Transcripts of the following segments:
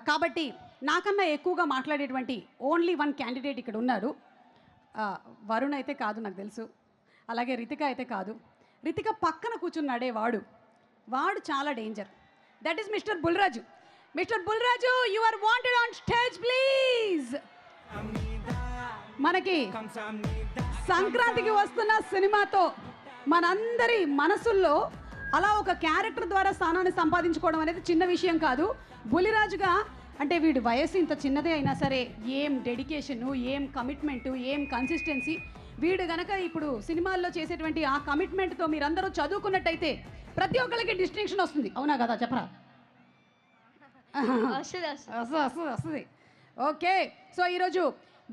కాబట్టి నాకన్నా ఎక్కువగా మాట్లాడేటువంటి ఓన్లీ వన్ క్యాండిడేట్ ఇక్కడ ఉన్నాడు. వరుణ్ అయితే కాదు నాకు తెలుసు, అలాగే రితిక అయితే కాదు. రితిక పక్కన కూర్చున్నాడే వాడు చాలా danger. That is mister Bulraju. Mister Bulraju, you are wanted on stage please. మనకి సంక్రాంతికి వస్తున్న సినిమాతో మనందరి మనసుల్లో అలా ఒక క్యారెక్టర్ ద్వారా స్థానాన్ని సంపాదించుకోవడం అనేది చిన్న విషయం కాదు. బులిరాజుగా అంటే వీడి వయసు ఇంత చిన్నదే అయినా సరే ఏం డెడికేషను, ఏం కమిట్మెంటు, ఏం కన్సిస్టెన్సీ. వీడు గనక ఇప్పుడు సినిమాల్లో చేసేటువంటి ఆ కమిట్మెంట్తో మీరందరూ చదువుకున్నట్టయితే ప్రతి ఒక్కరికి డిస్టింక్షన్ వస్తుంది. అవునా కదా, చెప్పరా? వస్తుంది. ఓకే, సో ఈరోజు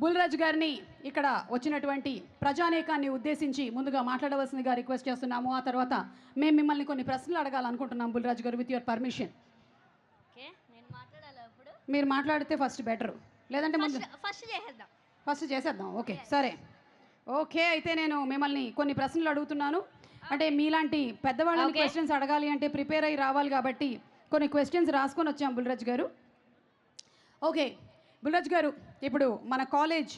బుల్రాజు గారిని ఇక్కడ వచ్చినటువంటి ప్రజానేకాన్ని ఉద్దేశించి ముందుగా మాట్లాడవలసిందిగా రిక్వెస్ట్ చేస్తున్నాము. ఆ తర్వాత మేము మిమ్మల్ని కొన్ని ప్రశ్నలు అడగాలనుకుంటున్నాం బుల్రాజు గారు, విత్ యువర్ పర్మిషన్. మీరు మాట్లాడితే ఫస్ట్ బెటర్, లేదంటే ముందు ఫస్ట్ చేసేద్దాం. ఓకే సరే. ఓకే, అయితే నేను మిమ్మల్ని కొన్ని ప్రశ్నలు అడుగుతున్నాను. అంటే మీలాంటి పెద్దవాళ్ళని క్వశ్చన్స్ అడగాలి అంటే ప్రిపేర్ అయ్యి రావాలి కాబట్టి కొన్ని క్వశ్చన్స్ రాసుకొని వచ్చాం బుల్రాజు గారు. ఓకే బుల్రాజు గారు, ఇప్పుడు మన కాలేజ్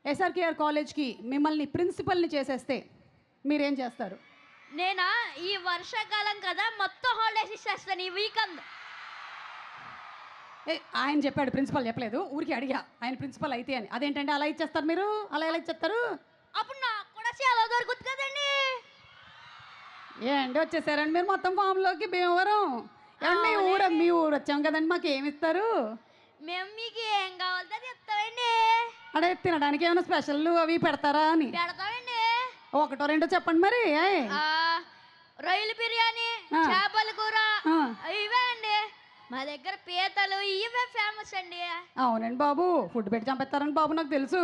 ఎస్ఆర్కేఆర్ కాలేజ్కి మిమ్మల్ని ప్రిన్సిపల్ని చేసేస్తే మీరేం చేస్తారు? నేనా ఈ వర్షాకాలం కదా మొత్తం హాలిడేస్ ఇచ్చేస్తాను ఈ వీకెండ్. ఆయన చెప్పాడు, ప్రిన్సిపల్ చెప్పలేదు, ఊరికి అడిగా ఆయన ప్రిన్సిపల్ అయితే అని. అదేంటంటే అలా ఇచ్చేస్తారు మీరు? అలా ఎలా ఇచ్చేస్తారు? అప్పుడు నాకు కూడా చాలా దొరుకుతుంది కదండి. ఏంటి వచ్చేసారండి మీరు మొత్తం ఫామ్లోకి? భీమవరం ఏమండి మీ ఊరు వచ్చాం కదండి, మాకు ఏమి ఇస్తారు? మేము మీకు ఏం కావాలో చెప్తామండి. అదే తినడానికి ఏమైనా స్పెషల్ అవి పెడతారా అని? పెడతామండి. ఒకటో రెండో చెప్పండి మరి. రొయ్యల బిర్యానీ, చేపల కూర, ఇవే అండి మా దగ్గర. పీతలు ఇవే ఫేమస్ అండి. అవునండి బాబు, ఫుడ్ పెట్టి చంపేస్తారని బాబు నాకు తెలుసు.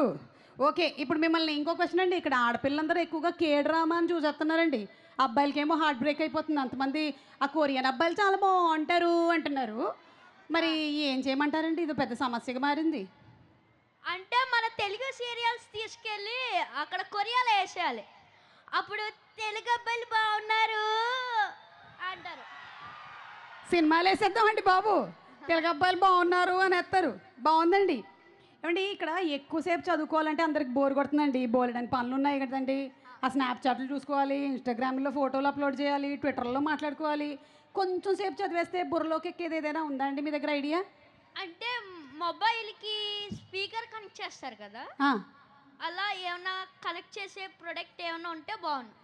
ఓకే, ఇప్పుడు మిమ్మల్ని ఇంకో క్వశ్చన్ అండి. ఇక్కడ ఆడపిల్లందరూ ఎక్కువగా కే-డ్రామా అని చూసేస్తున్నారండి. అబ్బాయిలకేమో హార్ట్ బ్రేక్ అయిపోతుంది. అంతమంది ఆ కొరియన్ అబ్బాయిలు చాలా బాగుంటారు అంటున్నారు. మరి ఏం చేయమంటారండి? ఇది పెద్ద సమస్యగా మారింది. అంటే మన తెలుగు సీరియల్స్ తీసుకెళ్ళి అక్కడ కొరియాలో వేసేయాలి. అప్పుడు తెలుగు అబ్బాయిలు బాగున్నారు అంటారు. సినిమాలు వేసేద్దామండి బాబు, తెలుగు అబ్బాయిలు బాగున్నారు అని వేస్తారు. బాగుందండి. ఏమండి ఇక్కడ ఎక్కువసేపు చదువుకోవాలంటే అందరికి బోర్ కొడుతుందండి. బోలెడని పనులు ఉన్నాయి కదండి. ఆ స్నాప్చాట్లు చూసుకోవాలి, ఇన్స్టాగ్రామ్లో ఫోటోలు అప్లోడ్ చేయాలి, ట్విట్టర్లో మాట్లాడుకోవాలి. కొంచెం సేపు చదివేస్తే బుర్రలోకి ఎక్కేది ఏదైనా ఉందా అండి మీ దగ్గర ఐడియా? అంటే మొబైల్కి స్పీకర్ కనెక్ట్ చేస్తారు కదా, అలా ఏమైనా కనెక్ట్ చేసే ప్రొడక్ట్ ఏమైనా ఉంటే బాగుంది.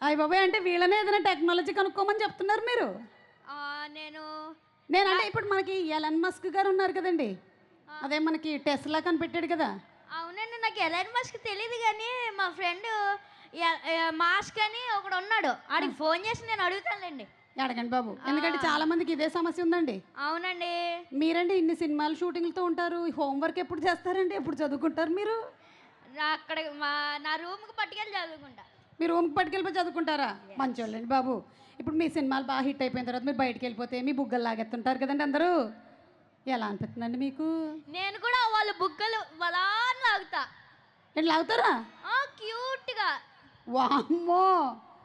అయ్య బాబాయ్, అంటే వీళ్ళనే ఏదైనా టెక్నాలజీ కనుక్కోమని చెప్తున్నారు మీరు? నేను అంటే ఇప్పుడు మనకి ఎలన్ మస్క్ గారు ఉన్నారు కదండి, అదే మనకి టెస్లా కనిపెట్టాడు కదా. అవునండి, నాకు ఎలన్ మస్క్ తెలియదు కానీ మా ఫ్రెండ్ మాస్క్ అని ఒకడు ఉన్నాడు, ఆడికి ఫోన్ చేసి నేను అడుగుతానులేండి. అడగండి బాబు, ఎందుకంటే చాలా మందికి ఇదే సమస్య ఉందండి. అవునండి. మీరండి ఇన్ని సినిమాలు షూటింగ్లతో ఉంటారు, హోంవర్క్ ఎప్పుడు చేస్తారండి? ఎప్పుడు చదువుకుంటారు మీరు? అక్కడ నా రూమ్కి పట్టుకెళ్ళి చదువుకుంటా. మీ రూమ్కి పట్టుకెళ్ళిపోయి చదువుకుంటారా? మంచోళ్ళండి బాబు. ఇప్పుడు మీ సినిమాలు బాగా హిట్ అయిపోయిన తర్వాత మీరు బయటకు వెళ్ళిపోతే మీ బుగ్గలు లాగెత్తుంటారు కదండి అందరూ. ఎలా అనిపిస్తుందండి మీకు? నేను కూడా వాళ్ళ బుగ్గలు వలా లాగుతా. ఏంటి లాగుతారా? క్యూట్గా, వామ్మో,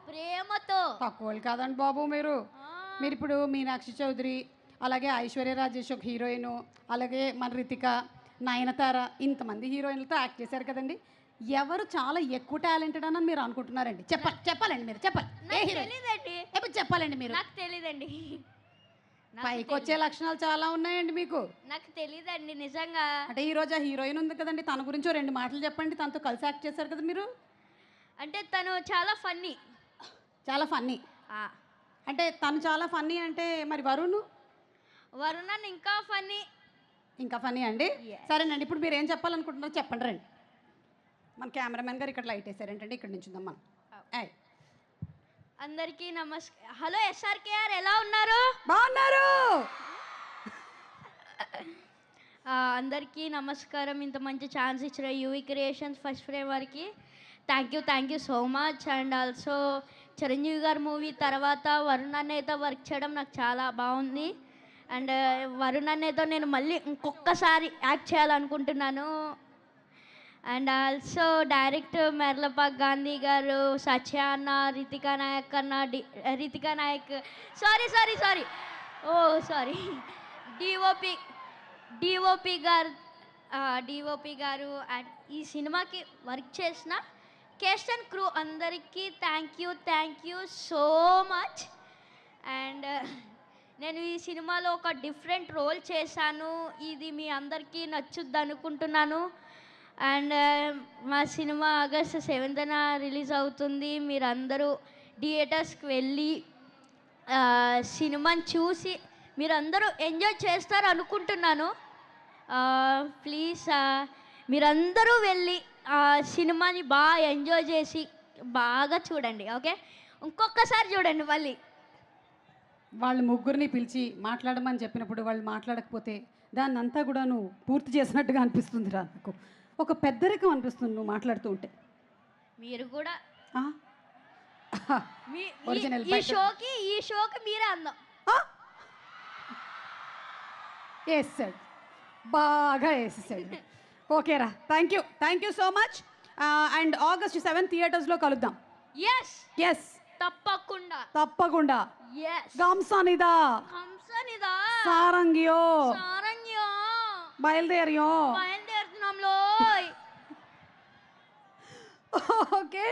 ప్రేమతో. తక్కువ కాదండి బాబు మీరు. మీరు ఇప్పుడు మీనాక్షి చౌదరి, అలాగే ఐశ్వర్య రాజేష్ ఒక హీరోయిన్, అలాగే మన రితిక, నయనతార, ఇంతమంది హీరోయిన్లతో యాక్ట్ చేశారు కదండి. ఎవరు చాలా ఎక్కువ టాలెంటెడ్ అని మీరు అనుకుంటున్నారండి? చెప్పాలండి మీరు, చెప్పాలి. ఎప్పుడు చెప్పాలండి మీరు? నాకు తెలీదండి. పైకి వచ్చే లక్షణాలు చాలా ఉన్నాయండి మీకు. నాకు తెలీదండి నిజంగా. అంటే ఈరోజు ఆ హీరోయిన్ ఉంది కదండి, తన గురించి 2 మాటలు చెప్పండి. తనతో కలిసి యాక్ట్ చేశారు కదా మీరు. అంటే తను చాలా ఫన్నీ. చాలా ఫన్నీ అంటే తను చాలా ఫన్నీ అంటే మరి వరుణ్ ఇంకా ఫన్నీ. ఇంకా ఫన్నీ అండి. సరేనండి, ఇప్పుడు మీరు ఏం చెప్పాలనుకుంటున్నారో చెప్పండి రండి. మన కెమెరామెన్ గారు ఇక్కడ లైట్ వేసారేంటండి, ఇక్కడ నుంచి ఉందాం మనం. అందరికీ నమస్కారం. హలో ఎస్ఆర్కేఆర్, ఎలా ఉన్నారు? బాగున్నారు. అందరికీ నమస్కారం. ఇంత మంచి ఛాన్స్ ఇచ్చిన యూవీ క్రియేషన్స్ ఫస్ట్ ఫ్రేమ్ వారికి thank you so much. And also Chiranjeevi గారి మూవీ తర్వాత వరుణ్ అన్నయ్యతో వర్క్ చేయడం నాకు చాలా బాగుంది. అండ్ వరుణ్ అన్నయ్యతో నేను మళ్ళీ ఇంకొకసారి యాక్ట్ చేయాలనుకుంటున్నాను. And also director Merlapaka Gandhi గారు, సత్య అన్న, రితికా నాయక్ అన్న, Ritika Nayak, sorry DOP DOP గారు అండ్ ఈ సినిమాకి వర్క్ చేసిన కేస్ట్ అండ్ క్రూ అందరికీ thank you so much. And నేను ఈ సినిమాలో ఒక డిఫరెంట్ రోల్ చేశాను, ఇది మీ అందరికీ నచ్చుద్ది అనుకుంటున్నాను. అండ్ మా సినిమా ఆగస్ట్ 7న రిలీజ్ అవుతుంది. మీరందరూ థియేటర్స్కి వెళ్ళి సినిమాని చూసి మీరందరూ ఎంజాయ్ చేస్తారు అనుకుంటున్నాను. ప్లీజ్ మీరందరూ వెళ్ళి సినిమాని బాగా ఎంజాయ్ చేసి బాగా చూడండి. ఓకే, ఇంకొకసారి చూడండి మళ్ళీ. వాళ్ళు ముగ్గురిని పిలిచి మాట్లాడమని చెప్పినప్పుడు వాళ్ళు మాట్లాడకపోతే దాన్ని అంతా కూడా నువ్వు పూర్తి చేసినట్టుగా అనిపిస్తుంది రా. నాకు ఒక పెద్దరికం అనిపిస్తుంది నువ్వు మాట్లాడుతూ ఉంటే. మీరు కూడా ఆ? ఒరిజినల్ ఈ షోకి మీరే అందం వేసాడు, బాగా వేసేసాడు. ఓకేరా, thank you so much. And August 7 థియేటర్స్లో కలుద్దాం. ఎస్ తప్పకుండా. గంసనిదా సారంగియో బయలుదేరియో. బయలుదేరుతున్నాంలో. ఓకే.